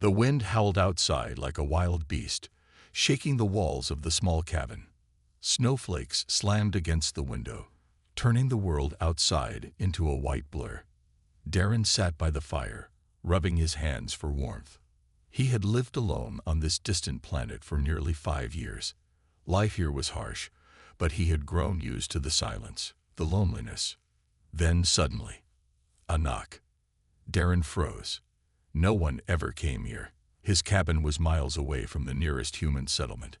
The wind howled outside like a wild beast, shaking the walls of the small cabin. Snowflakes slammed against the window, turning the world outside into a white blur. Darren sat by the fire, rubbing his hands for warmth. He had lived alone on this distant planet for nearly 5 years. Life here was harsh, but he had grown used to the silence, the loneliness. Then suddenly, a knock. Darren froze. No one ever came here. His cabin was miles away from the nearest human settlement,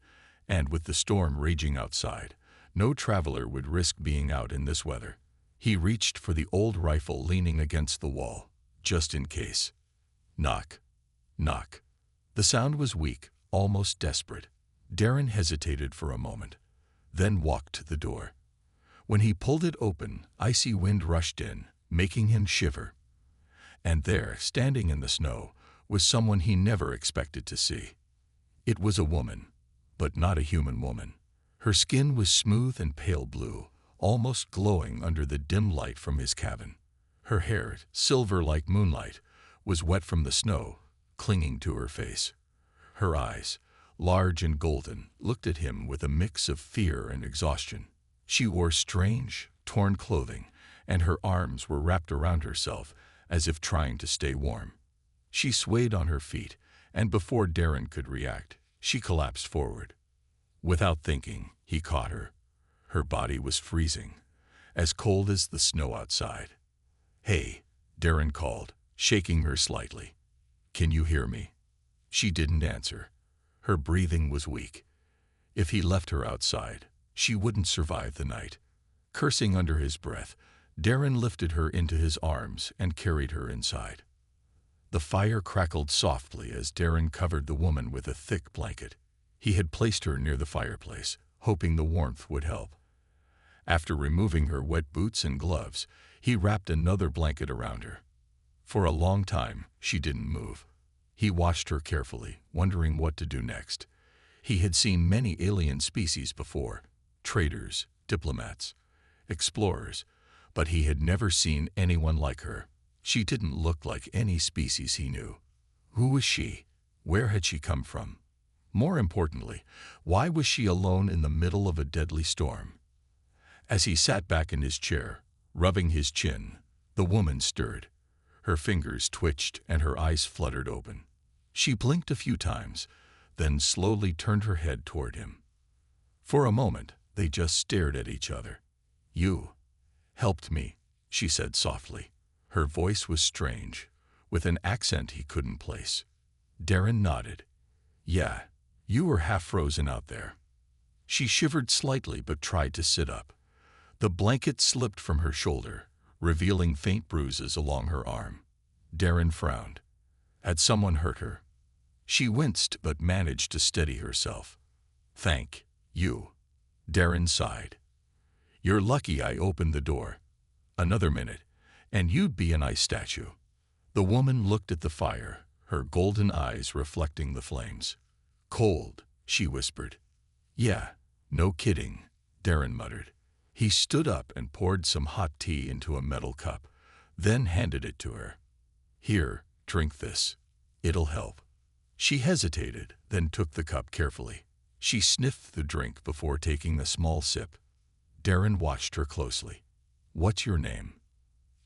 and with the storm raging outside, no traveler would risk being out in this weather. He reached for the old rifle leaning against the wall, just in case. Knock. Knock. The sound was weak, almost desperate. Darren hesitated for a moment, then walked to the door. When he pulled it open, icy wind rushed in, making him shiver. And there, standing in the snow, was someone he never expected to see. It was a woman, but not a human woman. Her skin was smooth and pale blue, almost glowing under the dim light from his cabin. Her hair, silver like moonlight, was wet from the snow, clinging to her face. Her eyes, large and golden, looked at him with a mix of fear and exhaustion. She wore strange, torn clothing, and her arms were wrapped around herself as if trying to stay warm. She swayed on her feet, and before Darren could react, she collapsed forward. Without thinking, he caught her. Her body was freezing, as cold as the snow outside. "Hey," Darren called, shaking her slightly. "Can you hear me?" She didn't answer. Her breathing was weak. If he left her outside, she wouldn't survive the night. Cursing under his breath, Darren lifted her into his arms and carried her inside. The fire crackled softly as Darren covered the woman with a thick blanket. He had placed her near the fireplace, hoping the warmth would help. After removing her wet boots and gloves, he wrapped another blanket around her. For a long time, she didn't move. He watched her carefully, wondering what to do next. He had seen many alien species before, traders, diplomats, explorers, but he had never seen anyone like her. She didn't look like any species he knew. Who was she? Where had she come from? More importantly, why was she alone in the middle of a deadly storm? As he sat back in his chair, rubbing his chin, the woman stirred. Her fingers twitched and her eyes fluttered open. She blinked a few times, then slowly turned her head toward him. For a moment, they just stared at each other. "You helped me," she said softly. Her voice was strange, with an accent he couldn't place. Darren nodded. "Yeah, you were half frozen out there." She shivered slightly but tried to sit up. The blanket slipped from her shoulder, revealing faint bruises along her arm. Darren frowned. Had someone hurt her? She winced but managed to steady herself. "Thank you." Darren sighed. "You're lucky I opened the door. Another minute, and you'd be an ice statue." The woman looked at the fire, her golden eyes reflecting the flames. "Cold," she whispered. "Yeah, no kidding," Darren muttered. He stood up and poured some hot tea into a metal cup, then handed it to her. "Here, drink this. It'll help." She hesitated, then took the cup carefully. She sniffed the drink before taking a small sip. Darren watched her closely. "What's your name?"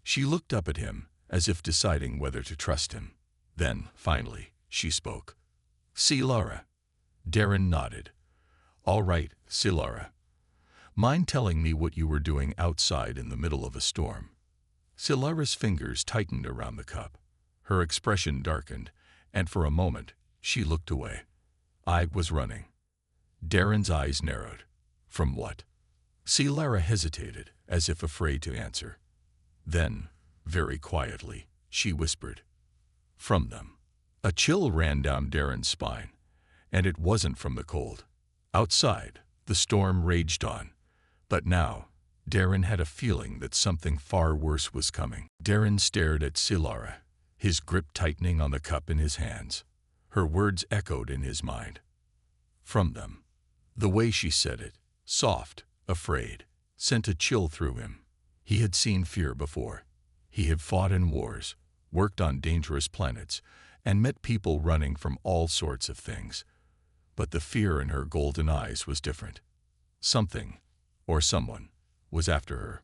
She looked up at him, as if deciding whether to trust him. Then, finally, she spoke. "Silara." Darren nodded. "All right, Silara. Mind telling me what you were doing outside in the middle of a storm?" Silara's fingers tightened around the cup. Her expression darkened, and for a moment, she looked away. "I was running." Darren's eyes narrowed. "From what?" Silara hesitated, as if afraid to answer. Then, very quietly, she whispered, "From them." A chill ran down Darren's spine, and it wasn't from the cold. Outside, the storm raged on, but now, Darren had a feeling that something far worse was coming. Darren stared at Silara, his grip tightening on the cup in his hands. Her words echoed in his mind. "From them." The way she said it, soft, afraid, sent a chill through him. He had seen fear before. He had fought in wars, worked on dangerous planets, and met people running from all sorts of things. But the fear in her golden eyes was different. Something, or someone, was after her.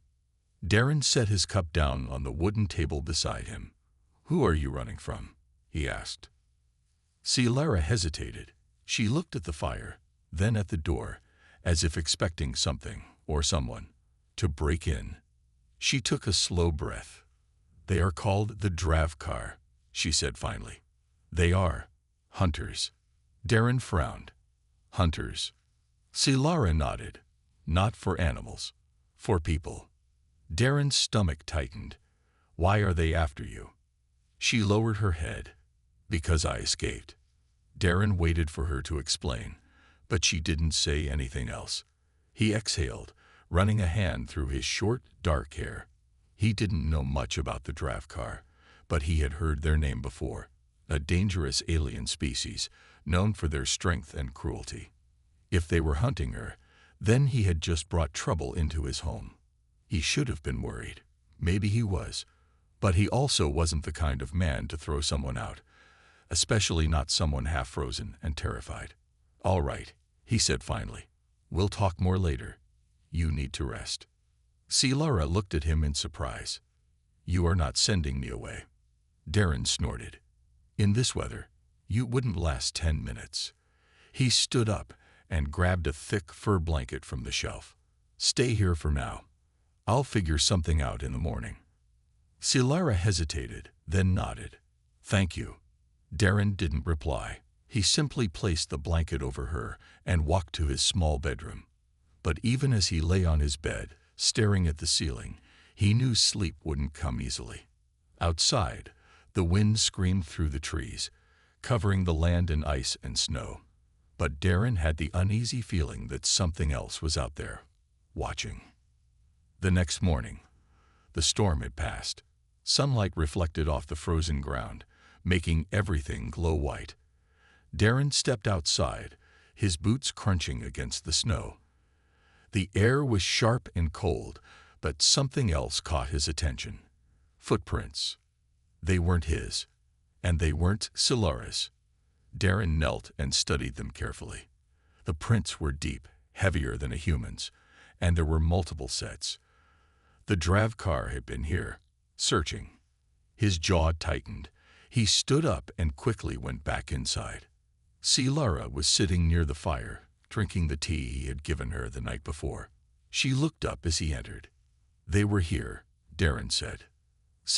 Darren set his cup down on the wooden table beside him. "Who are you running from?" he asked. Lara hesitated. She looked at the fire, then at the door, as if expecting something, or someone, to break in. She took a slow breath. "They are called the Dravkar," she said finally. "They are hunters." Darren frowned. "Hunters?" Lara nodded. "Not for animals. For people." Darren's stomach tightened. "Why are they after you?" She lowered her head. "Because I escaped." Darren waited for her to explain, but she didn't say anything else. He exhaled, running a hand through his short, dark hair. He didn't know much about the Dravkar, but he had heard their name before. A dangerous alien species, known for their strength and cruelty. If they were hunting her, then he had just brought trouble into his home. He should have been worried. Maybe he was. But he also wasn't the kind of man to throw someone out, especially not someone half-frozen and terrified. "All right," he said finally. "We'll talk more later. You need to rest." Lara looked at him in surprise. "You are not sending me away." Darren snorted. "In this weather, you wouldn't last 10 minutes. He stood up and grabbed a thick fur blanket from the shelf. "Stay here for now. I'll figure something out in the morning." Lara hesitated, then nodded. "Thank you." Darren didn't reply. He simply placed the blanket over her and walked to his small bedroom. But even as he lay on his bed, staring at the ceiling, he knew sleep wouldn't come easily. Outside, the wind screamed through the trees, covering the land in ice and snow. But Darren had the uneasy feeling that something else was out there, watching. The next morning, the storm had passed. Sunlight reflected off the frozen ground, making everything glow white. Darren stepped outside, his boots crunching against the snow. The air was sharp and cold, but something else caught his attention. Footprints. They weren't his, and they weren't Lara's. Darren knelt and studied them carefully. The prints were deep, heavier than a human's, and there were multiple sets. The Dravkar had been here, searching. His jaw tightened. He stood up and quickly went back inside. Lara was sitting near the fire, drinking the tea he had given her the night before. She looked up as he entered. "They were here," Darren said.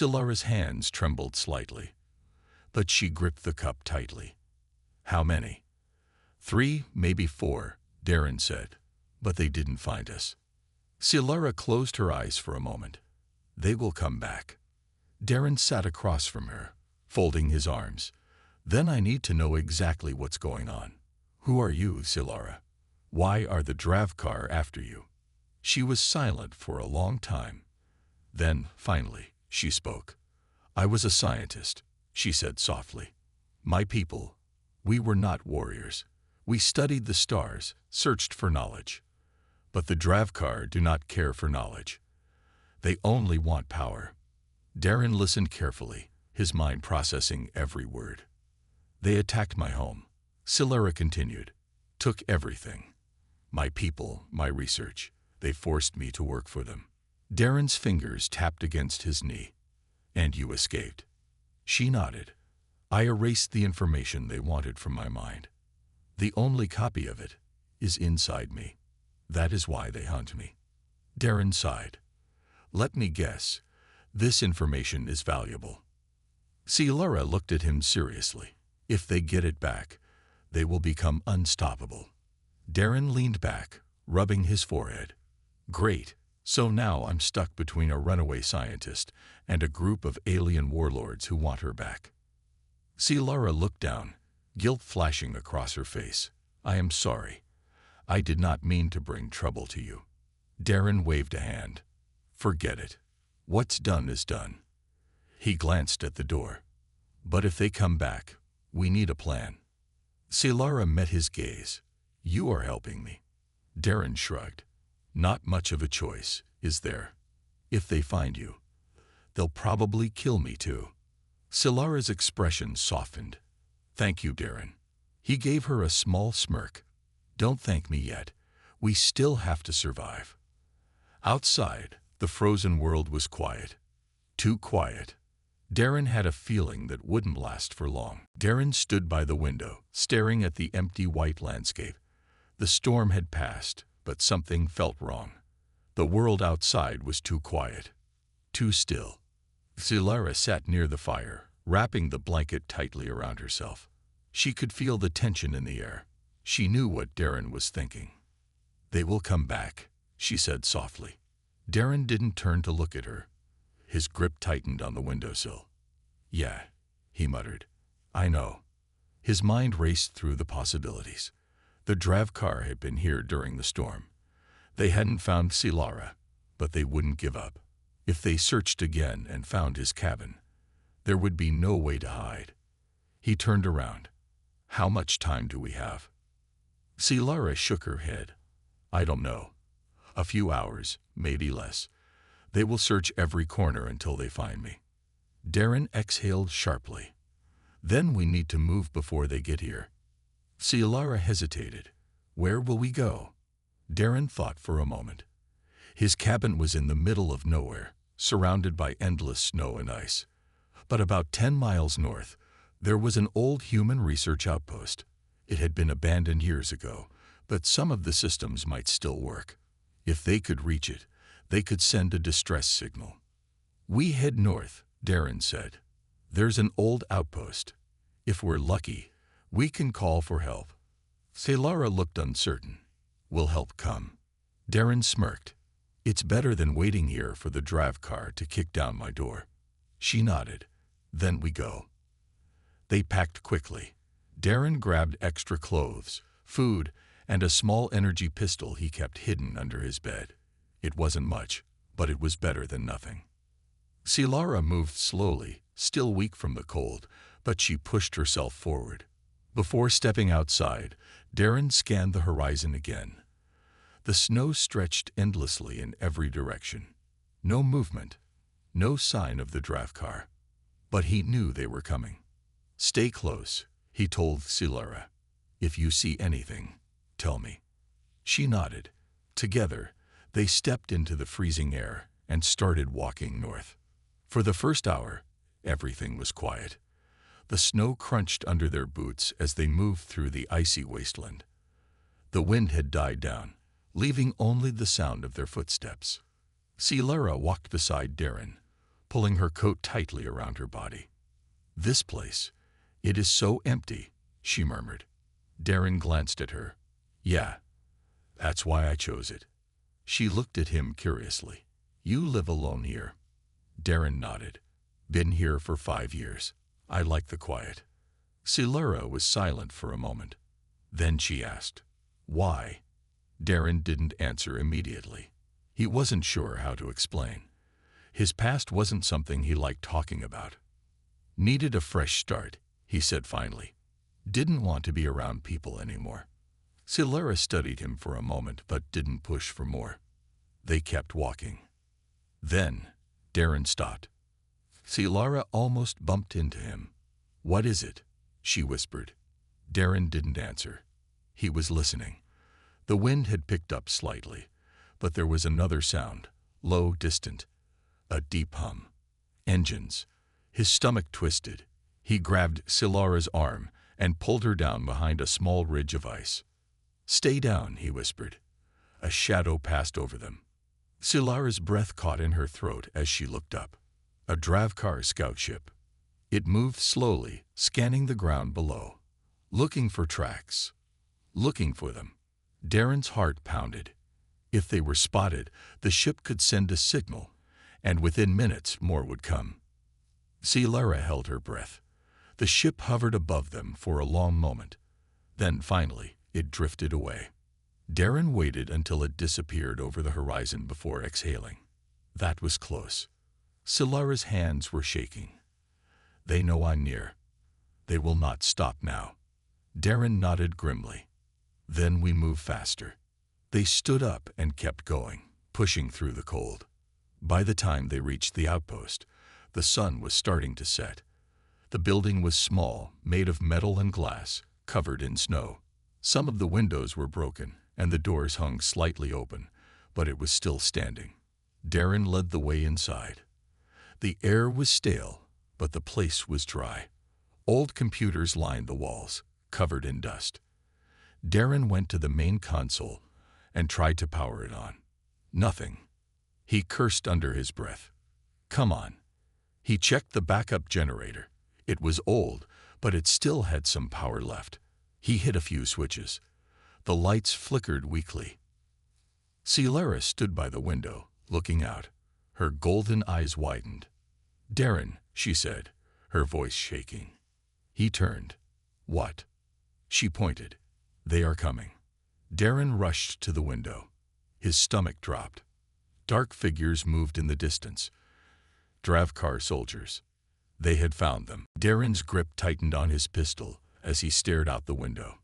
Lara's hands trembled slightly, but she gripped the cup tightly. "How many?" "3, maybe 4, Darren said, "but they didn't find us." Lara closed her eyes for a moment. "They will come back." Darren sat across from her, folding his arms. "Then I need to know exactly what's going on. Who are you, Lara? Why are the Dravkar after you?" She was silent for a long time. Then, finally, she spoke. "I was a scientist," she said softly. "My people, we were not warriors. We studied the stars, searched for knowledge. But the Dravkar do not care for knowledge. They only want power." Darren listened carefully, his mind processing every word. "They attacked my home," Lara continued. "Took everything. My people, my research. They forced me to work for them." Darren's fingers tapped against his knee. "And you escaped." She nodded. "I erased the information they wanted from my mind. The only copy of it is inside me. That is why they hunt me." Darren sighed. "Let me guess. This information is valuable." Lara looked at him seriously. "If they get it back, they will become unstoppable." Darren leaned back, rubbing his forehead. "Great. So now I'm stuck between a runaway scientist and a group of alien warlords who want her back." Lara looked down, guilt flashing across her face. "I am sorry. I did not mean to bring trouble to you." Darren waved a hand. "Forget it. What's done is done." He glanced at the door. "But if they come back, we need a plan." Lara met his gaze. "You are helping me." Darren shrugged. "Not much of a choice, is there? If they find you, they'll probably kill me too." Silara's expression softened. "Thank you, Darren." He gave her a small smirk. "Don't thank me yet. We still have to survive." Outside, the frozen world was quiet. Too quiet. Darren had a feeling that wouldn't last for long. Darren stood by the window, staring at the empty white landscape. The storm had passed, but something felt wrong. The world outside was too quiet. Too still. Silara sat near the fire, wrapping the blanket tightly around herself. She could feel the tension in the air. She knew what Darren was thinking. "They will come back," she said softly. Darren didn't turn to look at her. His grip tightened on the windowsill. "Yeah," he muttered. "I know." His mind raced through the possibilities. The Drav car had been here during the storm. They hadn't found Silara, but they wouldn't give up. If they searched again and found his cabin, there would be no way to hide. He turned around. "How much time do we have?" Silara shook her head. "I don't know. A few hours, maybe less. They will search every corner until they find me." Darren exhaled sharply. "Then we need to move before they get here." Silara hesitated. "Where will we go?" Darren thought for a moment. His cabin was in the middle of nowhere, surrounded by endless snow and ice. But about 10 miles north, there was an old human research outpost. It had been abandoned years ago, but some of the systems might still work. If they could reach it, they could send a distress signal. "We head north," Darren said. "There's an old outpost. If we're lucky, we can call for help." Silara looked uncertain. "Will help come?" Darren smirked. "It's better than waiting here for the Drav car to kick down my door." She nodded. "Then we go." They packed quickly. Darren grabbed extra clothes, food, and a small energy pistol he kept hidden under his bed. It wasn't much, but it was better than nothing. Silara moved slowly, still weak from the cold, but she pushed herself forward. Before stepping outside, Darren scanned the horizon again. The snow stretched endlessly in every direction. No movement, no sign of the Drav car. But he knew they were coming. "Stay close," he told Silara. "If you see anything, tell me." She nodded. Together, they stepped into the freezing air and started walking north. For the first hour, everything was quiet. The snow crunched under their boots as they moved through the icy wasteland. The wind had died down, leaving only the sound of their footsteps. Silara walked beside Darren, pulling her coat tightly around her body. "This place, it is so empty," she murmured. Darren glanced at her. "Yeah, that's why I chose it." She looked at him curiously. "You live alone here?" Darren nodded. "Been here for 5 years. I like the quiet." Silara was silent for a moment. Then she asked, "Why?" Darren didn't answer immediately. He wasn't sure how to explain. His past wasn't something he liked talking about. "Needed a fresh start," he said finally. "Didn't want to be around people anymore." Silara studied him for a moment but didn't push for more. They kept walking. Then Darren stopped. Silara almost bumped into him. "What is it?" she whispered. Darren didn't answer. He was listening. The wind had picked up slightly, but there was another sound, low, distant, a deep hum. Engines. His stomach twisted. He grabbed Silara's arm and pulled her down behind a small ridge of ice. "Stay down," he whispered. A shadow passed over them. Silara's breath caught in her throat as she looked up. A Dravkar scout ship. It moved slowly, scanning the ground below, looking for tracks, looking for them. Darren's heart pounded. If they were spotted, the ship could send a signal, and within minutes more would come. Silara held her breath. The ship hovered above them for a long moment. Then finally, it drifted away. Darren waited until it disappeared over the horizon before exhaling. That was close. Silara's hands were shaking. "They know I'm near. They will not stop now." Darren nodded grimly. "Then we move faster." They stood up and kept going, pushing through the cold. By the time they reached the outpost, the sun was starting to set. The building was small, made of metal and glass, covered in snow. Some of the windows were broken, and the doors hung slightly open, but it was still standing. Darren led the way inside. The air was stale, but the place was dry. Old computers lined the walls, covered in dust. Darren went to the main console and tried to power it on. Nothing. He cursed under his breath. Come on. He checked the backup generator. It was old, but it still had some power left. He hit a few switches. The lights flickered weakly. Celara stood by the window, looking out. Her golden eyes widened. "Darren," she said, her voice shaking. He turned. "What?" She pointed. "They are coming." Darren rushed to the window. His stomach dropped. Dark figures moved in the distance. Dravkar soldiers. They had found them. Darren's grip tightened on his pistol as he stared out the window.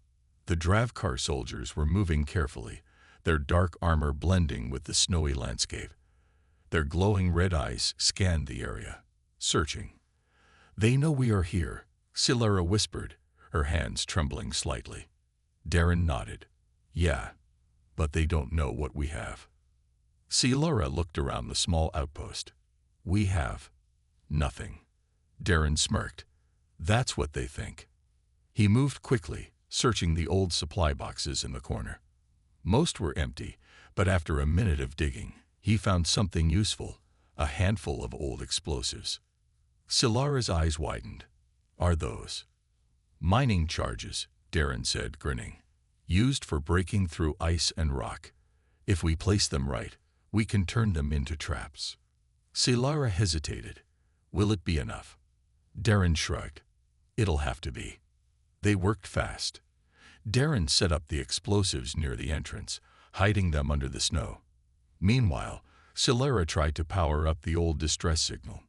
The Dravkar soldiers were moving carefully, their dark armor blending with the snowy landscape. Their glowing red eyes scanned the area, searching. "They know we are here," Celara whispered, her hands trembling slightly. Darren nodded. "Yeah, but they don't know what we have." Celara looked around the small outpost. "We have nothing." Darren smirked. "That's what they think." He moved quickly, searching the old supply boxes in the corner. Most were empty, but after a minute of digging, he found something useful, a handful of old explosives. Celara's eyes widened. "Are those?" "Mining charges," Darren said, grinning. "Used for breaking through ice and rock. If we place them right, we can turn them into traps." Celara hesitated. "Will it be enough?" Darren shrugged. "It'll have to be." They worked fast. Darren set up the explosives near the entrance, hiding them under the snow. Meanwhile, Celara tried to power up the old distress signal.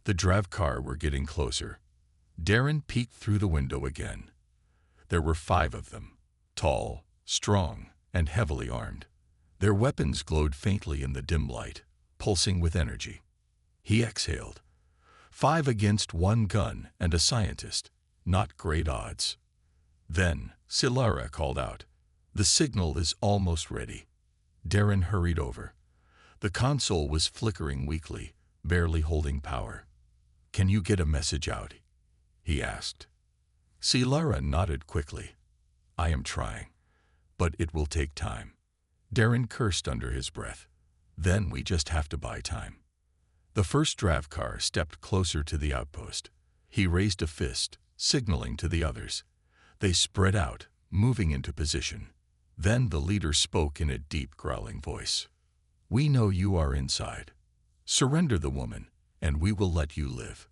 The Dravkar were getting closer. Darren peeked through the window again. There were 5 of them, tall, strong, and heavily armed. Their weapons glowed faintly in the dim light, pulsing with energy. He exhaled. 5 against 1 gun and a scientist. Not great odds. Then Celara called out, "The signal is almost ready." Darren hurried over. The console was flickering weakly, barely holding power. "Can you get a message out?" he asked. Celara nodded quickly. "I am trying, but it will take time." Darren cursed under his breath. "Then we just have to buy time." The first Dravkar stepped closer to the outpost. He raised a fist, signaling to the others. They spread out, moving into position. Then the leader spoke in a deep, growling voice. "We know you are inside. Surrender the woman, and we will let you live."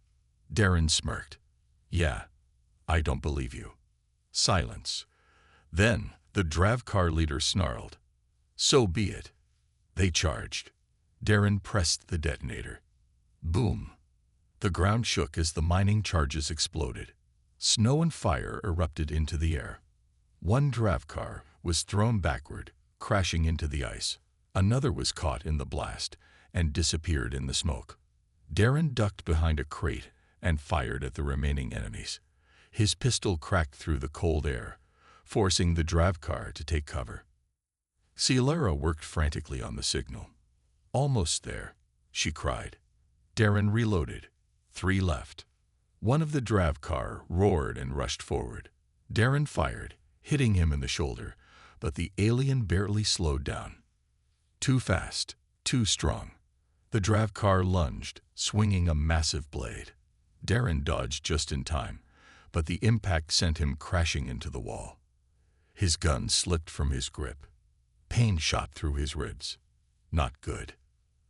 Darren smirked. "Yeah, I don't believe you." Silence. Then the Dravkar leader snarled. "So be it." They charged. Darren pressed the detonator. Boom. The ground shook as the mining charges exploded. Snow and fire erupted into the air. One Dravkar was thrown backward, crashing into the ice. Another was caught in the blast and disappeared in the smoke. Darren ducked behind a crate and fired at the remaining enemies. His pistol cracked through the cold air, forcing the Dravkar to take cover. Celara worked frantically on the signal. "Almost there," she cried. Darren reloaded. 3 left. One of the Dravkar roared and rushed forward. Darren fired, hitting him in the shoulder, but the alien barely slowed down. Too fast, too strong. The Dravkar lunged, swinging a massive blade. Darren dodged just in time, but the impact sent him crashing into the wall. His gun slipped from his grip. Pain shot through his ribs. Not good.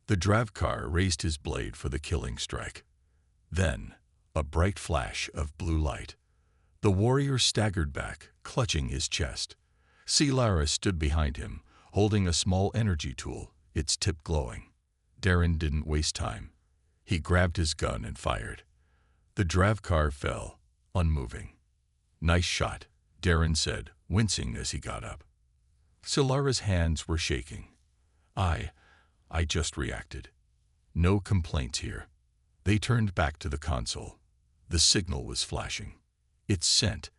The Dravkar raised his blade for the killing strike. Then, a bright flash of blue light. The warrior staggered back, clutching his chest. Celara stood behind him, holding a small energy tool, its tip glowing. Darren didn't waste time. He grabbed his gun and fired. The Dravkar fell, unmoving. "Nice shot," Darren said, wincing as he got up. Celara's hands were shaking. I just reacted. No complaints here." They turned back to the console. The signal was flashing. "It's sent,"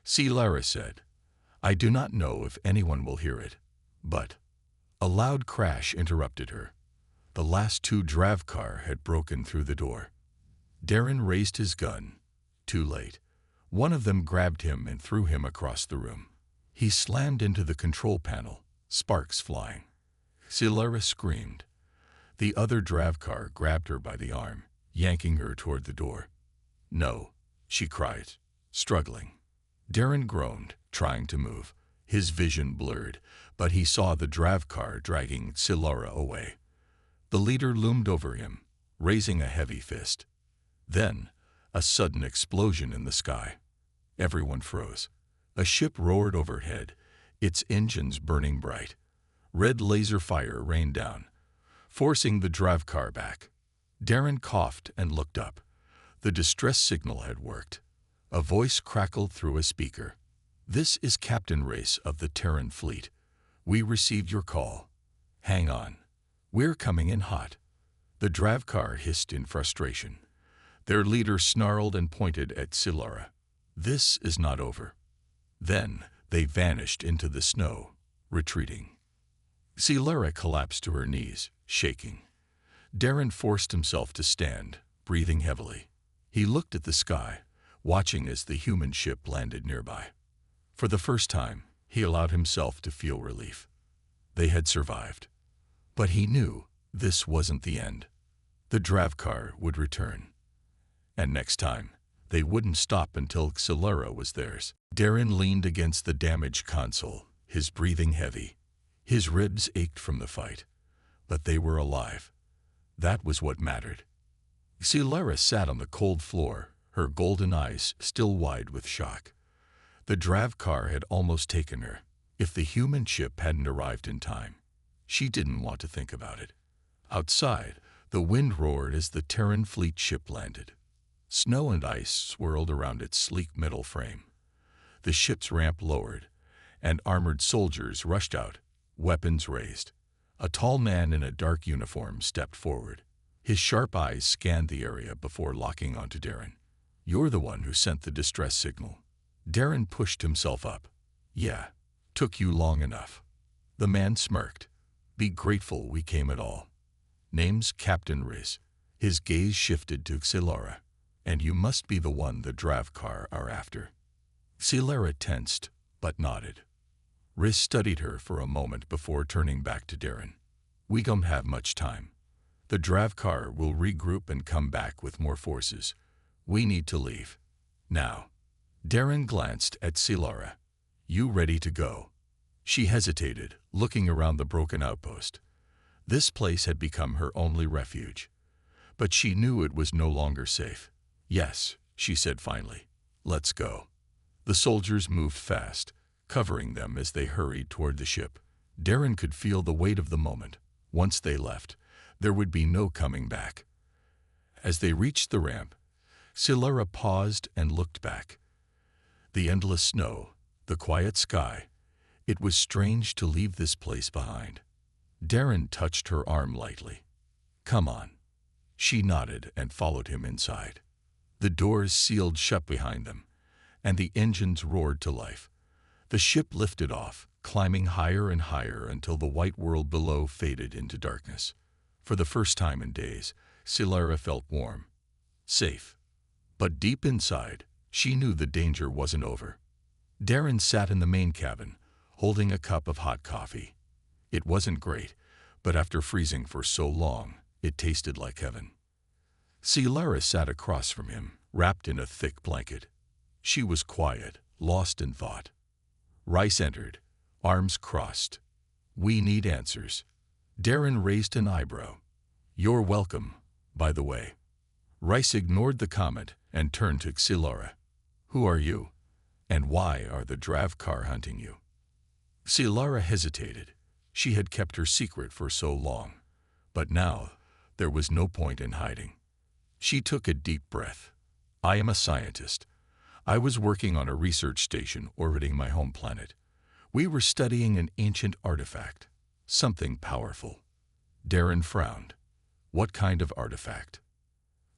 Scifi said. "I do not know if anyone will hear it, but—" A loud crash interrupted her. The last two Dravkar had broken through the door. Darren raised his gun. Too late. One of them grabbed him and threw him across the room. He slammed into the control panel, sparks flying. Scifi screamed. The other Dravkar grabbed her by the arm, yanking her toward the door. "No," she cried, struggling. Darren groaned, trying to move. His vision blurred, but he saw the Dravkar dragging Scifi away. The leader loomed over him, raising a heavy fist. Then, a sudden explosion in the sky. Everyone froze. A ship roared overhead, its engines burning bright. Red laser fire rained down, forcing the Dravkar back. Darren coughed and looked up. The distress signal had worked. A voice crackled through a speaker. "This is Captain Race of the Terran Fleet. We received your call. Hang on. We're coming in hot." The Dravkar hissed in frustration. Their leader snarled and pointed at Scifi. "This is not over." Then they vanished into the snow, retreating. Scifi collapsed to her knees, shaking. Darren forced himself to stand, breathing heavily. He looked at the sky, watching as the human ship landed nearby. For the first time, he allowed himself to feel relief. They had survived. But he knew this wasn't the end. The Dravkar would return. And next time, they wouldn't stop until Scifi was theirs. Darren leaned against the damaged console, his breathing heavy. His ribs ached from the fight. But they were alive. That was what mattered. Scifi sat on the cold floor, her golden eyes still wide with shock. The Dravkar had almost taken her. If the human ship hadn't arrived in time, she didn't want to think about it. Outside, the wind roared as the Terran fleet ship landed. Snow and ice swirled around its sleek metal frame. The ship's ramp lowered, and armored soldiers rushed out, weapons raised. A tall man in a dark uniform stepped forward. His sharp eyes scanned the area before locking onto Darren. "You're the one who sent the distress signal." Darren pushed himself up. "Yeah, took you long enough." The man smirked. "Be grateful we came at all. Name's Captain Riz." His gaze shifted to Scifi. "And you must be the one the Dravkar are after." Scifi tensed, but nodded. Riz studied her for a moment before turning back to Darren. "We don't have much time. The Dravkar will regroup and come back with more forces. We need to leave. Now." Darren glanced at Scifi. "You ready to go?" She hesitated, looking around the broken outpost. This place had become her only refuge. But she knew it was no longer safe. "Yes," she said finally. "Let's go." The soldiers moved fast, covering them as they hurried toward the ship. Darren could feel the weight of the moment. Once they left, there would be no coming back. As they reached the ramp, Scifi paused and looked back. The endless snow, the quiet sky. It was strange to leave this place behind. Darren touched her arm lightly. "Come on." She nodded and followed him inside. The doors sealed shut behind them, and the engines roared to life. The ship lifted off, climbing higher and higher until the white world below faded into darkness. For the first time in days, Scifi felt warm, safe. But deep inside, she knew the danger wasn't over. Darren sat in the main cabin, holding a cup of hot coffee. It wasn't great, but after freezing for so long, it tasted like heaven. Scifi sat across from him, wrapped in a thick blanket. She was quiet, lost in thought. Rice entered, arms crossed. "We need answers." Darren raised an eyebrow. "You're welcome, by the way." Rice ignored the comment and turned to Scifi. "Who are you? And why are the Dravkar hunting you?" Scifi hesitated. She had kept her secret for so long. But now, there was no point in hiding. She took a deep breath. "I am a scientist. I was working on a research station orbiting my home planet. We were studying an ancient artifact, something powerful." Darren frowned. "What kind of artifact?"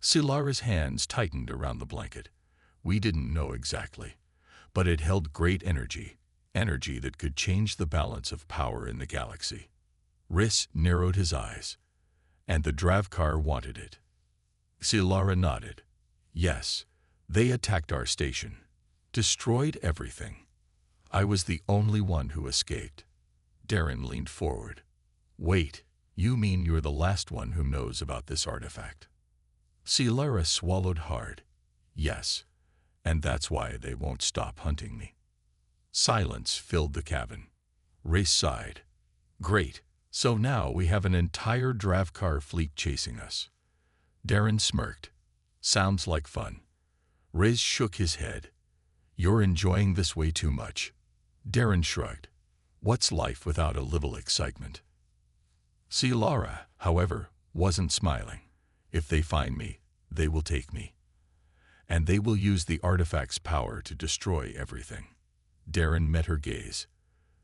Silara's hands tightened around the blanket. We didn't know exactly, but it held great energy, energy that could change the balance of power in the galaxy. Rhys narrowed his eyes. And the Dravkar wanted it. Silara nodded. Yes, they attacked our station, destroyed everything. I was the only one who escaped. Darren leaned forward. Wait, you mean you're the last one who knows about this artifact? Silara swallowed hard. Yes, and that's why they won't stop hunting me. Silence filled the cabin. Rhys sighed. Great, so now we have an entire Dravkar fleet chasing us. Darren smirked. Sounds like fun. Rhys shook his head. You're enjoying this way too much. Darren shrugged. What's life without a little excitement? Silara, however, wasn't smiling. If they find me, they will take me. And they will use the artifact's power to destroy everything. Darren met her gaze.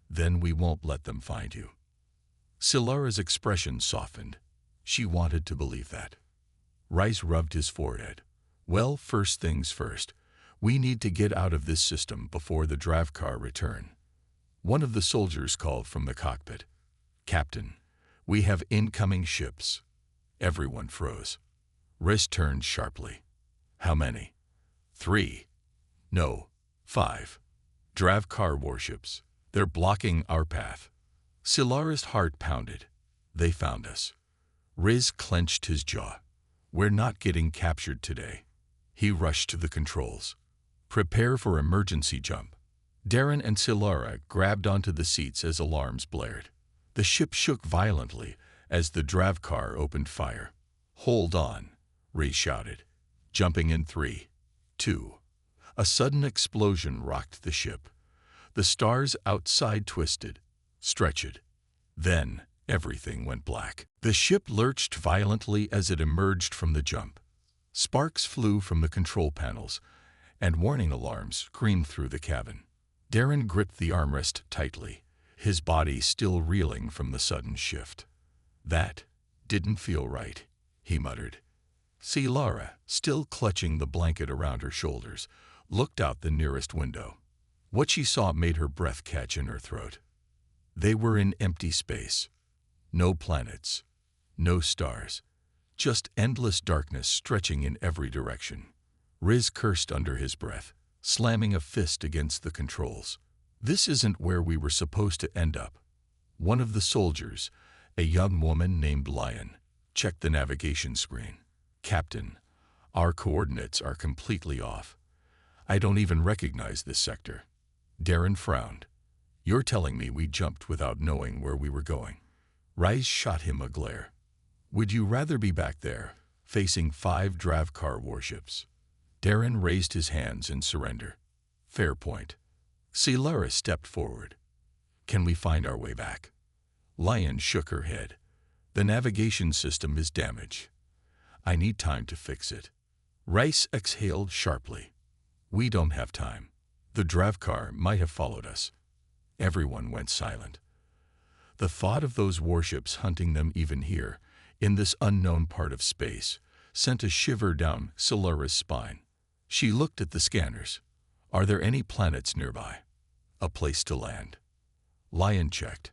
Then we won't let them find you. Silara's expression softened. She wanted to believe that. Rhys rubbed his forehead. Well, first things first. We need to get out of this system before the Dravkar return. One of the soldiers called from the cockpit. Captain, we have incoming ships. Everyone froze. Rhys turned sharply. How many? 3. No, 5. Dravkar warships. They're blocking our path. Silara's heart pounded. They found us. Rhys clenched his jaw. We're not getting captured today. He rushed to the controls. Prepare for emergency jump. Darren and Silara grabbed onto the seats as alarms blared. The ship shook violently as the Dravkar opened fire. Hold on, Rhys shouted, jumping in 3, 2. A sudden explosion rocked the ship. The stars outside twisted, stretched. Then everything went black. The ship lurched violently as it emerged from the jump. Sparks flew from the control panels, and warning alarms screamed through the cabin. Darren gripped the armrest tightly, his body still reeling from the sudden shift. That didn't feel right, he muttered. Silara, still clutching the blanket around her shoulders, looked out the nearest window. What she saw made her breath catch in her throat. They were in empty space. No planets, no stars, just endless darkness stretching in every direction. Rhys cursed under his breath, slamming a fist against the controls. This isn't where we were supposed to end up. One of the soldiers, a young woman named Lion, checked the navigation screen. Captain, our coordinates are completely off. I don't even recognize this sector. Darren frowned. You're telling me we jumped without knowing where we were going. Rhys shot him a glare. Would you rather be back there, facing 5 Dravkar warships? Darren raised his hands in surrender. Fair point. Silara stepped forward. Can we find our way back? Lion shook her head. The navigation system is damaged. I need time to fix it. Rhys exhaled sharply. We don't have time. The Dravkar might have followed us. Everyone went silent. The thought of those warships hunting them even here, in this unknown part of space, sent a shiver down Silara's spine. She looked at the scanners. Are there any planets nearby? A place to land. Lion checked.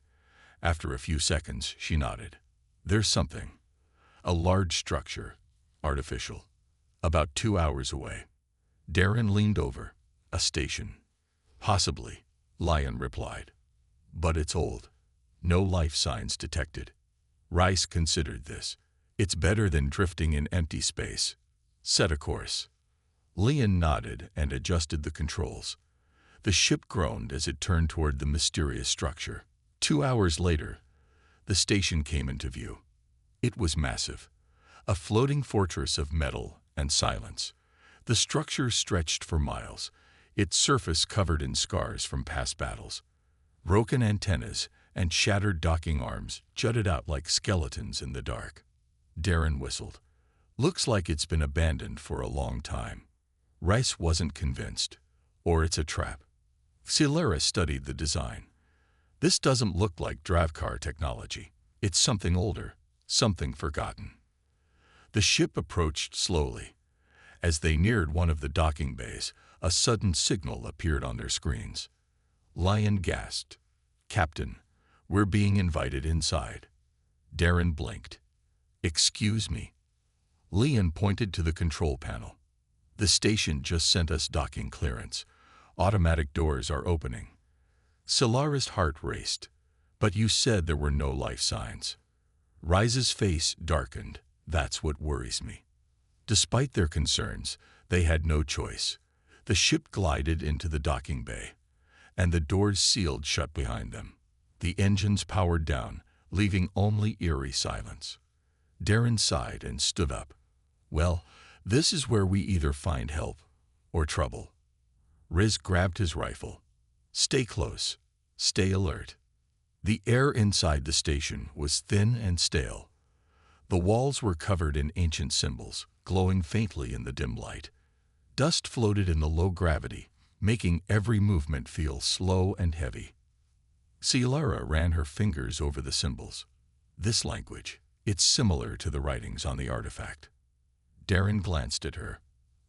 After a few seconds, she nodded. There's something. A large structure. Artificial. About 2 hours away. Darren leaned over. A station. Possibly, Lion replied. But it's old. No life signs detected. Rhys considered this. It's better than drifting in empty space. Set a course. Lion nodded and adjusted the controls. The ship groaned as it turned toward the mysterious structure. 2 hours later, the station came into view. It was massive. A floating fortress of metal and silence. The structure stretched for miles, its surface covered in scars from past battles. Broken antennas and shattered docking arms jutted out like skeletons in the dark. Darren whistled. Looks like it's been abandoned for a long time. Rhys wasn't convinced. Or it's a trap. Silara studied the design. This doesn't look like Dravkar technology. It's something older, something forgotten. The ship approached slowly. As they neared one of the docking bays, a sudden signal appeared on their screens. Lion gasped. "Captain, we're being invited inside." Darren blinked. "Excuse me." Lian pointed to the control panel. "The station just sent us docking clearance. Automatic doors are opening." Silara's heart raced. "But you said there were no life signs." Rise's face darkened. "That's what worries me." Despite their concerns, they had no choice. The ship glided into the docking bay, and the doors sealed shut behind them. The engines powered down, leaving only eerie silence. Darren sighed and stood up. "Well, this is where we either find help or trouble." Riz grabbed his rifle. "Stay close. Stay alert." The air inside the station was thin and stale. The walls were covered in ancient symbols, glowing faintly in the dim light. Dust floated in the low gravity, making every movement feel slow and heavy. Cilara ran her fingers over the symbols. "This language, it's similar to the writings on the artifact." Darren glanced at her.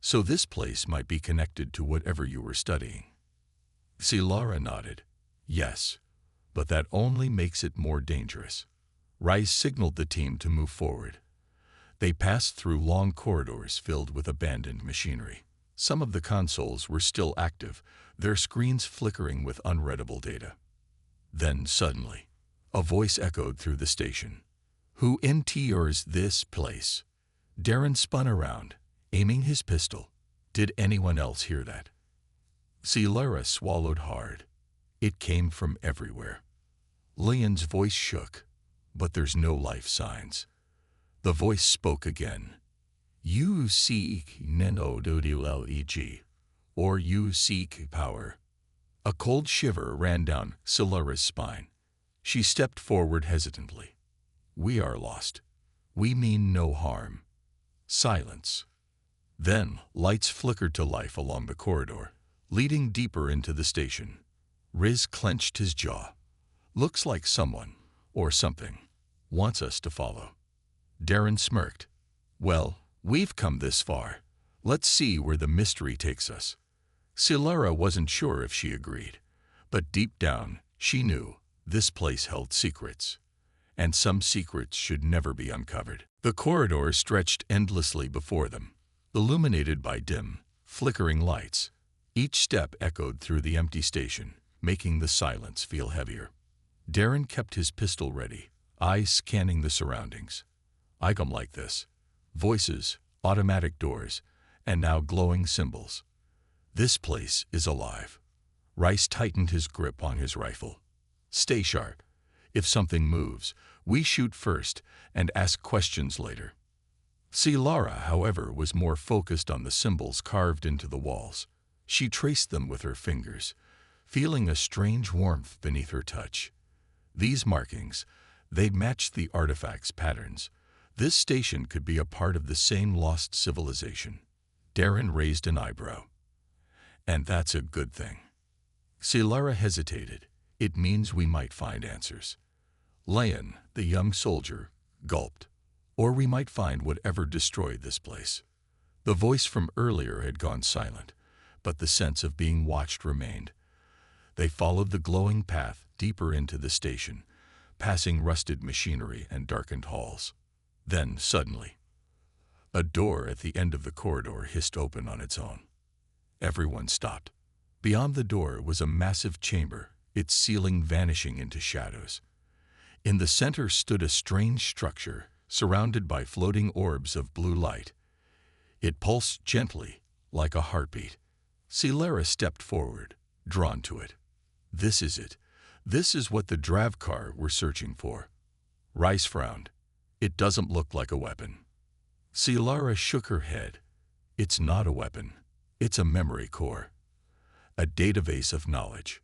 "So this place might be connected to whatever you were studying." Cilara nodded. "Yes, but that only makes it more dangerous." Rice signaled the team to move forward. They passed through long corridors filled with abandoned machinery. Some of the consoles were still active, their screens flickering with unreadable data. Then, suddenly, a voice echoed through the station. "Who enters this place?" Darren spun around, aiming his pistol. Did anyone else hear that? Cilara swallowed hard. It came from everywhere. Lian's voice shook, but there's no life signs. The voice spoke again. "You seek Neno-Doduleg, or you seek power." A cold shiver ran down Cilara's spine. She stepped forward hesitantly. "We are lost. We mean no harm." Silence. Then lights flickered to life along the corridor, leading deeper into the station. Riz clenched his jaw. "Looks like someone, or something, wants us to follow." Darren smirked. "Well, we've come this far. Let's see where the mystery takes us." Cilara wasn't sure if she agreed, but deep down, she knew this place held secrets, and some secrets should never be uncovered. The corridor stretched endlessly before them, illuminated by dim, flickering lights. Each step echoed through the empty station, making the silence feel heavier. Darren kept his pistol ready, eyes scanning the surroundings. Icon like this. Voices, automatic doors, and now glowing symbols. This place is alive. Rice tightened his grip on his rifle. "Stay sharp. If something moves, we shoot first and ask questions later." Cilara, however, was more focused on the symbols carved into the walls. She traced them with her fingers, feeling a strange warmth beneath her touch. These markings, they matched the artifact's patterns. This station could be a part of the same lost civilization. Darren raised an eyebrow. "And that's a good thing." Cilara hesitated. "It means we might find answers." Lian, the young soldier, gulped. "Or we might find whatever destroyed this place." The voice from earlier had gone silent, but the sense of being watched remained. They followed the glowing path deeper into the station, passing rusted machinery and darkened halls. Then, suddenly, a door at the end of the corridor hissed open on its own. Everyone stopped. Beyond the door was a massive chamber, its ceiling vanishing into shadows. In the center stood a strange structure, surrounded by floating orbs of blue light. It pulsed gently, like a heartbeat. Cilara stepped forward, drawn to it. "This is it. This is what the Dravkar were searching for." Rice frowned. "It doesn't look like a weapon." Cilara shook her head. "It's not a weapon. It's a memory core. A database of knowledge."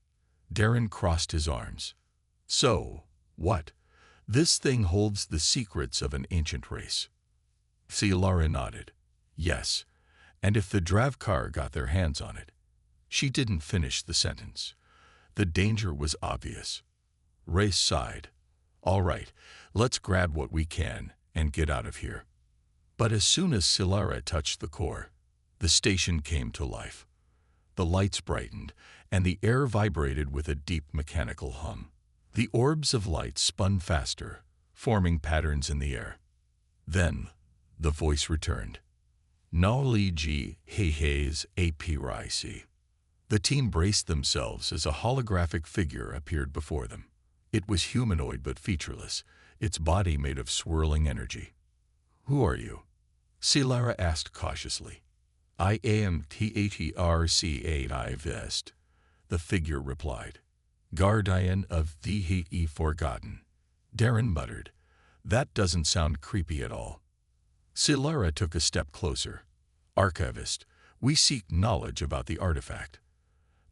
Darren crossed his arms. "So, what? This thing holds the secrets of an ancient race." Cilara nodded. "Yes, and if the Dravkar got their hands on it." She didn't finish the sentence. The danger was obvious. Race sighed. "All right, let's grab what we can and get out of here." But as soon as Silara touched the core, the station came to life. The lights brightened, and the air vibrated with a deep mechanical hum. The orbs of light spun faster, forming patterns in the air. Then, the voice returned. Knowledge Hayes APRIC. The team braced themselves as a holographic figure appeared before them. It was humanoid but featureless, its body made of swirling energy. "Who are you?" Silara asked cautiously. "I am THRCAI Vest," the figure replied. "Guardian of the Forgotten." Darren muttered, "That doesn't sound creepy at all." Silara took a step closer. "Archivist, we seek knowledge about the artifact.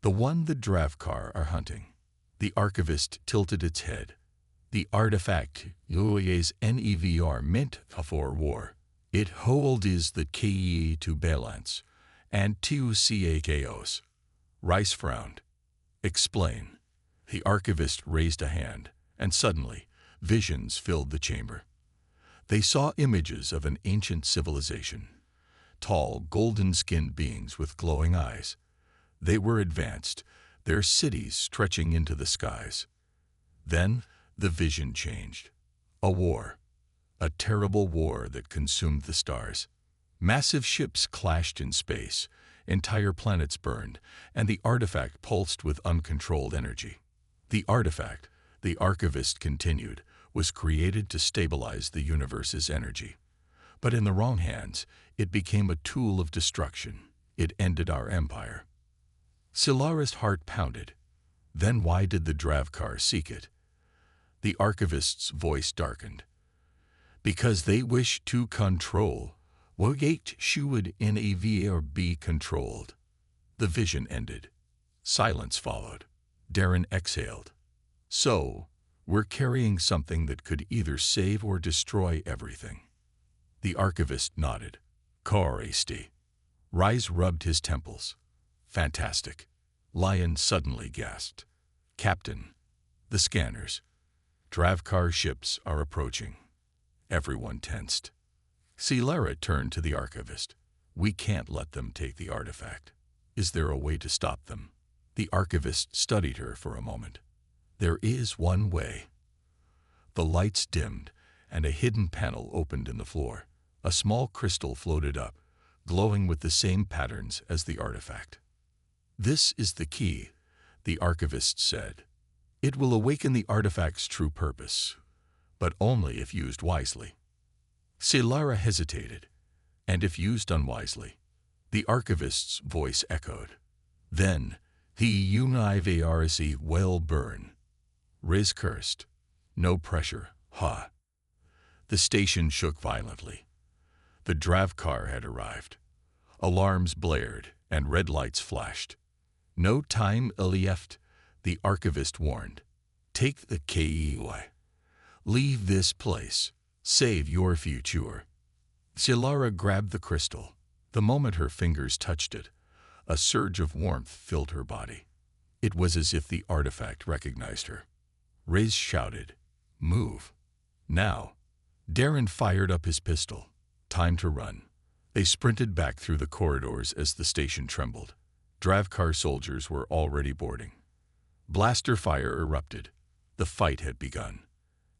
The one the Dravkar are hunting." The archivist tilted its head. "The artifact is NEVR meant for war. It holds the key to balance and to chaos." Rice frowned. "Explain." The archivist raised a hand, and suddenly, visions filled the chamber. They saw images of an ancient civilization. Tall, golden-skinned beings with glowing eyes. They were advanced, their cities stretching into the skies. Then, the vision changed. A war. A terrible war that consumed the stars. Massive ships clashed in space, entire planets burned, and the artifact pulsed with uncontrolled energy. The artifact, the archivist continued, was created to stabilize the universe's energy. But in the wrong hands, it became a tool of destruction. It ended our empire. Silara's heart pounded. Then why did the Dravkar seek it? The archivist's voice darkened. "Because they wish to control. What should NEVR be controlled?" The vision ended. Silence followed. Darren exhaled. "So, we're carrying something that could either save or destroy everything." The archivist nodded. "Coristi." Rise rubbed his temples. "Fantastic." Lion suddenly gasped. "Captain, the scanners. Dravkar ships are approaching." Everyone tensed. Silara turned to the archivist. "We can't let them take the artifact. Is there a way to stop them?" The archivist studied her for a moment. "There is one way." The lights dimmed, and a hidden panel opened in the floor. A small crystal floated up, glowing with the same patterns as the artifact. "This is the key," the archivist said. "It will awaken the artifact's true purpose, but only if used wisely." Silara hesitated. "And if used unwisely?" The archivist's voice echoed. "Then, the universe will burn." Riz cursed. "No pressure, ha." The station shook violently. The Dravkar had arrived. Alarms blared, and red lights flashed. "No time left," the archivist warned. "Take the KEY. Leave this place. Save your future." Silara grabbed the crystal. The moment her fingers touched it, a surge of warmth filled her body. It was as if the artifact recognized her. Riz shouted, "Move." "Now." Darren fired up his pistol. Time to run. They sprinted back through the corridors as the station trembled. Dravkar soldiers were already boarding. Blaster fire erupted. The fight had begun,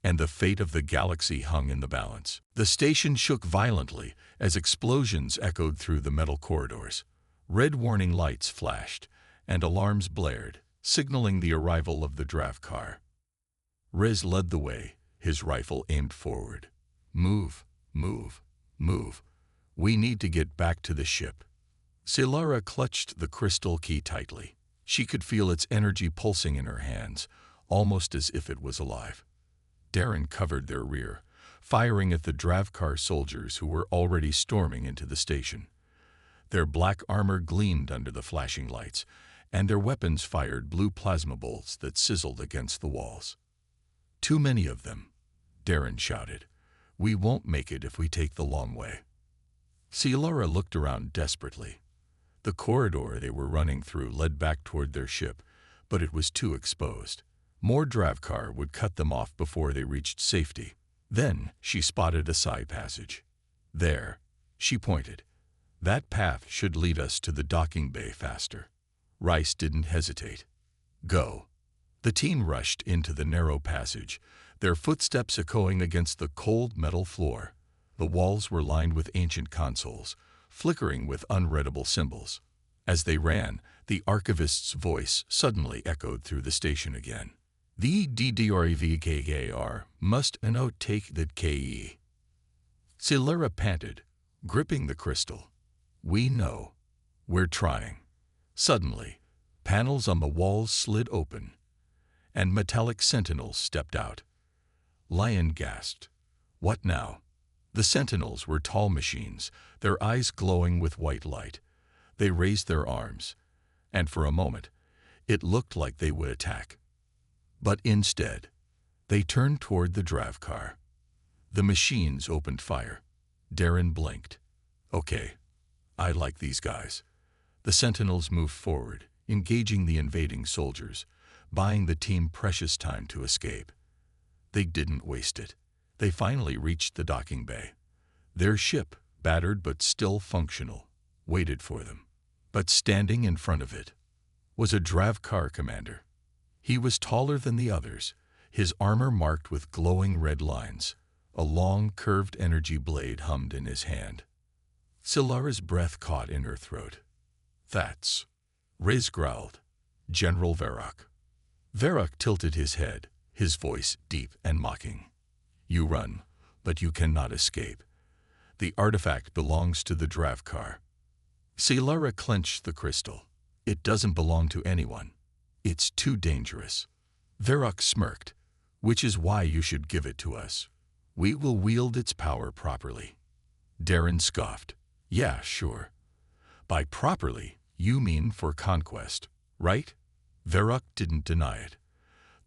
and the fate of the galaxy hung in the balance. The station shook violently as explosions echoed through the metal corridors. Red warning lights flashed, and alarms blared, signaling the arrival of the Dravkar. Riz led the way, his rifle aimed forward. "Move, move, move. We need to get back to the ship." Silara clutched the crystal key tightly. She could feel its energy pulsing in her hands, almost as if it was alive. Darren covered their rear, firing at the Dravkar soldiers who were already storming into the station. Their black armor gleamed under the flashing lights, and their weapons fired blue plasma bolts that sizzled against the walls. "Too many of them," Darren shouted. "We won't make it if we take the long way." Silara looked around desperately. The corridor they were running through led back toward their ship, but it was too exposed. More Dravkar would cut them off before they reached safety. Then she spotted a side passage. There, she pointed. That path should lead us to the docking bay faster. Rice didn't hesitate. Go. The team rushed into the narrow passage, their footsteps echoing against the cold metal floor. The walls were lined with ancient consoles, flickering with unreadable symbols. As they ran, the archivist's voice suddenly echoed through the station again. The DDREVKKR must note take that KE. Silera panted, gripping the crystal. We know. We're trying. Suddenly, panels on the walls slid open, and metallic sentinels stepped out. Lion gasped. What now? The sentinels were tall machines, their eyes glowing with white light. They raised their arms, and for a moment, it looked like they would attack. But instead, they turned toward the drav car. The machines opened fire. Darren blinked. Okay, I like these guys. The sentinels moved forward, engaging the invading soldiers, buying the team precious time to escape. They didn't waste it. They finally reached the docking bay. Their ship, battered but still functional, waited for them. But standing in front of it was a drav car commander. He was taller than the others, his armor marked with glowing red lines. A long, curved energy blade hummed in his hand. Silara's breath caught in her throat. That's... Riz growled. General Varrock. Varrock tilted his head, his voice deep and mocking. You run, but you cannot escape. The artifact belongs to the drav car. Silara clenched the crystal. It doesn't belong to anyone. It's too dangerous. Varrock smirked. Which is why you should give it to us. We will wield its power properly. Darren scoffed. Yeah, sure. By properly, you mean for conquest, right? Varrock didn't deny it.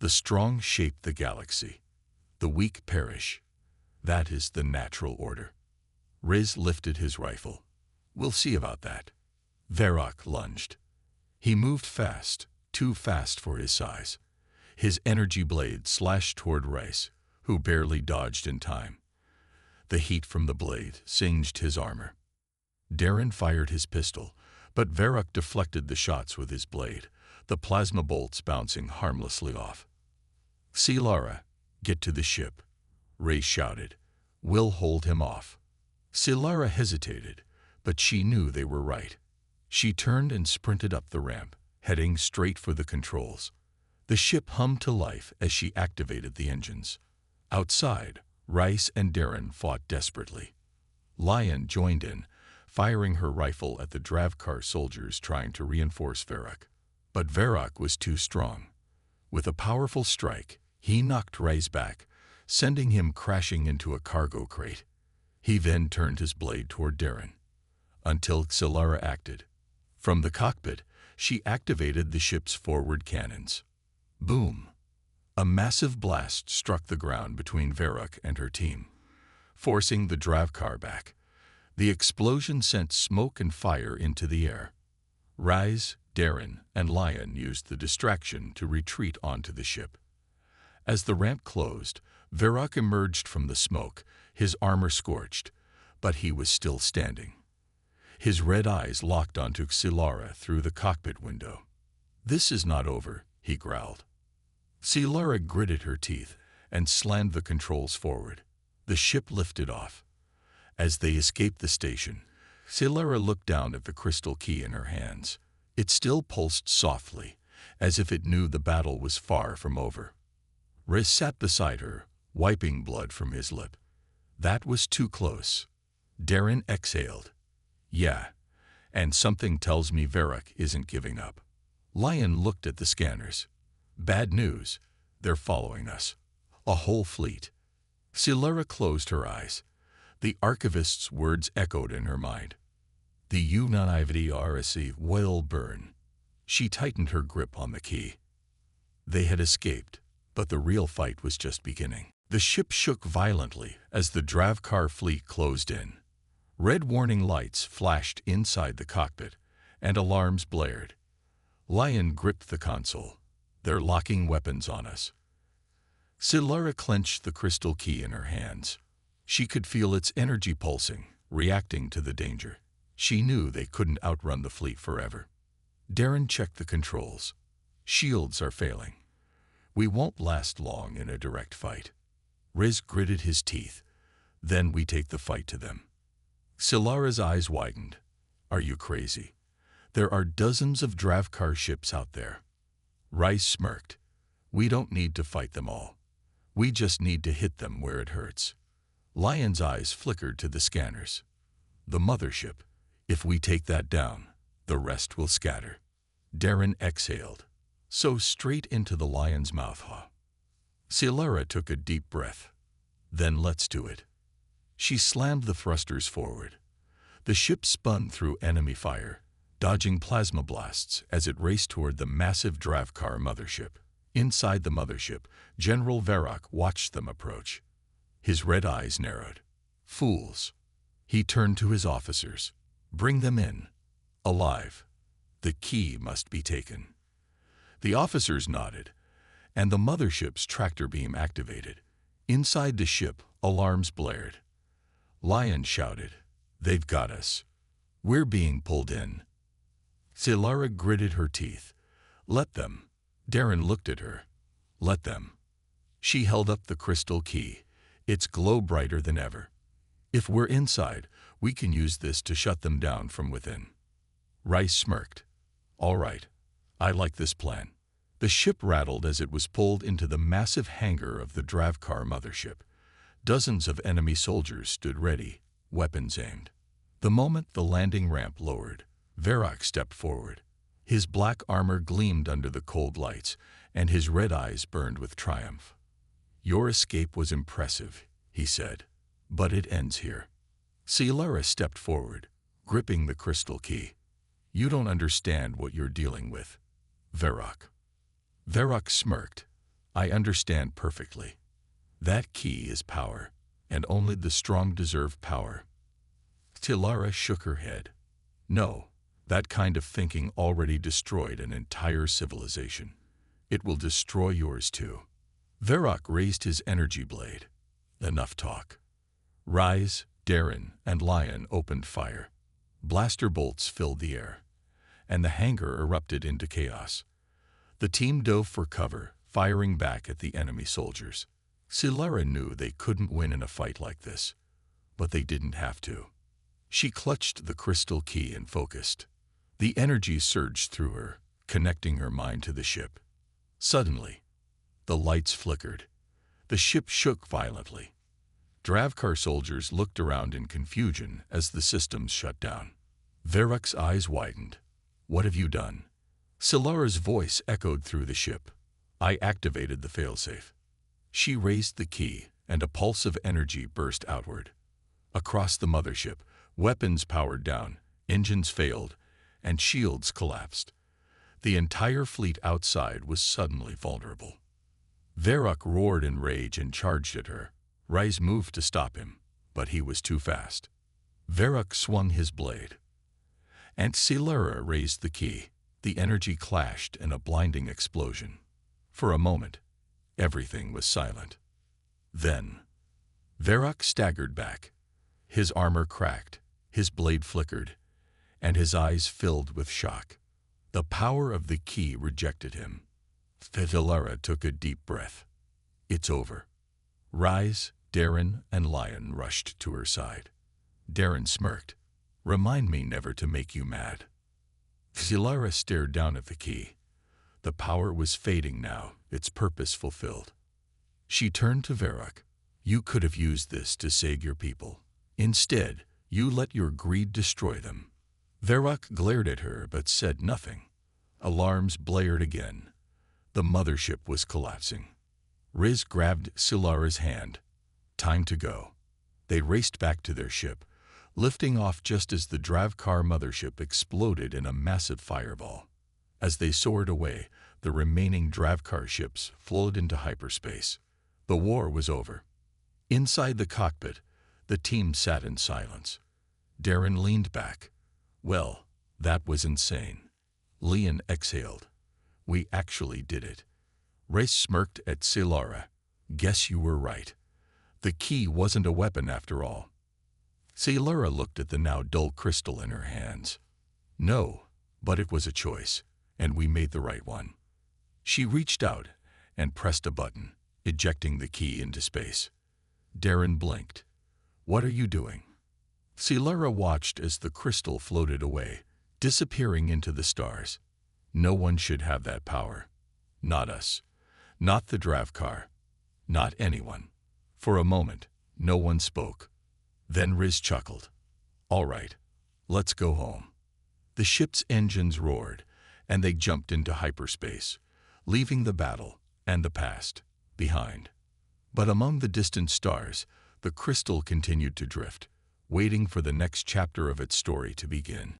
The strong shape the galaxy. The weak perish. That is the natural order. Riz lifted his rifle. We'll see about that. Varrock lunged. He moved fast, too fast for his size. His energy blade slashed toward Rice, who barely dodged in time. The heat from the blade singed his armor. Darren fired his pistol, but Varrock deflected the shots with his blade, the plasma bolts bouncing harmlessly off. Silara, get to the ship, Ray shouted. We'll hold him off. Silara hesitated, but she knew they were right. She turned and sprinted up the ramp, heading straight for the controls. The ship hummed to life as she activated the engines. Outside, Rice and Darren fought desperately. Lion joined in, firing her rifle at the Dravkar soldiers trying to reinforce Varrock. But Varrock was too strong. With a powerful strike, he knocked Rice back, sending him crashing into a cargo crate. He then turned his blade toward Darren, until Xilara acted. From the cockpit, she activated the ship's forward cannons. Boom! A massive blast struck the ground between Varrock and her team, forcing the Dravkar back. The explosion sent smoke and fire into the air. Rise, Darren, and Lion used the distraction to retreat onto the ship. As the ramp closed, Varrock emerged from the smoke, his armor scorched, but he was still standing. His red eyes locked onto Xilara through the cockpit window. This is not over, he growled. Xilara gritted her teeth and slammed the controls forward. The ship lifted off. As they escaped the station, Xilara looked down at the crystal key in her hands. It still pulsed softly, as if it knew the battle was far from over. Riz sat beside her, wiping blood from his lip. That was too close. Darren exhaled. Yeah, and something tells me Varrock isn't giving up. Lion looked at the scanners. Bad news. They're following us. A whole fleet. Xilara closed her eyes. The archivist's words echoed in her mind. The UNIVDRSC will burn. She tightened her grip on the key. They had escaped, but the real fight was just beginning. The ship shook violently as the Dravkar fleet closed in. Red warning lights flashed inside the cockpit, and alarms blared. Lion gripped the console. They're locking weapons on us. Xilara clenched the crystal key in her hands. She could feel its energy pulsing, reacting to the danger. She knew they couldn't outrun the fleet forever. Darren checked the controls. Shields are failing. We won't last long in a direct fight. Riz gritted his teeth. Then we take the fight to them. Silara's eyes widened. Are you crazy? There are dozens of Dravkar ships out there. Rice smirked. We don't need to fight them all. We just need to hit them where it hurts. Lion's eyes flickered to the scanners. The mothership. If we take that down, the rest will scatter. Darren exhaled. So straight into the lion's mouth, huh? Silara took a deep breath. Then let's do it. She slammed the thrusters forward. The ship spun through enemy fire, dodging plasma blasts as it raced toward the massive Dravkar mothership. Inside the mothership, General Varrock watched them approach. His red eyes narrowed. Fools. He turned to his officers. Bring them in. Alive. The key must be taken. The officers nodded, and the mothership's tractor beam activated. Inside the ship, alarms blared. Lion shouted, They've got us. We're being pulled in. Silara gritted her teeth. Let them. Darren looked at her. Let them. She held up the crystal key. Its glow brighter than ever. If we're inside, we can use this to shut them down from within. Rice smirked. All right. I like this plan. The ship rattled as it was pulled into the massive hangar of the Dravkar mothership. Dozens of enemy soldiers stood ready, weapons aimed. The moment the landing ramp lowered, Varrock stepped forward. His black armor gleamed under the cold lights, and his red eyes burned with triumph. Your escape was impressive, he said, but it ends here. Silara stepped forward, gripping the crystal key. You don't understand what you're dealing with, Varrock. Varrock smirked. I understand perfectly. That key is power, and only the strong deserve power. Silara shook her head. No, that kind of thinking already destroyed an entire civilization. It will destroy yours too. Varrock raised his energy blade. Enough talk. Rise, Darren, and Lion opened fire. Blaster bolts filled the air, and the hangar erupted into chaos. The team dove for cover, firing back at the enemy soldiers. Silara knew they couldn't win in a fight like this, but they didn't have to. She clutched the crystal key and focused. The energy surged through her, connecting her mind to the ship. Suddenly, the lights flickered. The ship shook violently. Dravkar soldiers looked around in confusion as the systems shut down. Varrock's eyes widened. What have you done? Silara's voice echoed through the ship. I activated the failsafe. She raised the key, and a pulse of energy burst outward. Across the mothership, weapons powered down, engines failed, and shields collapsed. The entire fleet outside was suddenly vulnerable. Varrock roared in rage and charged at her. Rice moved to stop him, but he was too fast. Varrock swung his blade. And Silara raised the key. The energy clashed in a blinding explosion. For a moment, everything was silent. Then, Varrock staggered back. His armor cracked, his blade flickered, and his eyes filled with shock. The power of the key rejected him. Silara took a deep breath. It's over. Rise, Darren, and Lion rushed to her side. Darren smirked. Remind me never to make you mad. Silara stared down at the key. The power was fading now, its purpose fulfilled. She turned to Varrock. You could have used this to save your people. Instead, you let your greed destroy them. Varrock glared at her but said nothing. Alarms blared again. The mothership was collapsing. Riz grabbed Silara's hand. Time to go. They raced back to their ship, lifting off just as the Dravkar mothership exploded in a massive fireball. As they soared away, the remaining Dravkar ships flowed into hyperspace. The war was over. Inside the cockpit, the team sat in silence. Darren leaned back. Well, that was insane. Lian exhaled. We actually did it. Race smirked at Silara. Guess you were right. The key wasn't a weapon after all. Laura looked at the now dull crystal in her hands. No, but it was a choice, and we made the right one. She reached out and pressed a button, ejecting the key into space. Darren blinked. What are you doing? Laura watched as the crystal floated away, disappearing into the stars. No one should have that power. Not us. Not the draft car. Not anyone. For a moment, no one spoke. Then Riz chuckled. All right, let's go home. The ship's engines roared, and they jumped into hyperspace, leaving the battle and the past behind. But among the distant stars, the crystal continued to drift, waiting for the next chapter of its story to begin.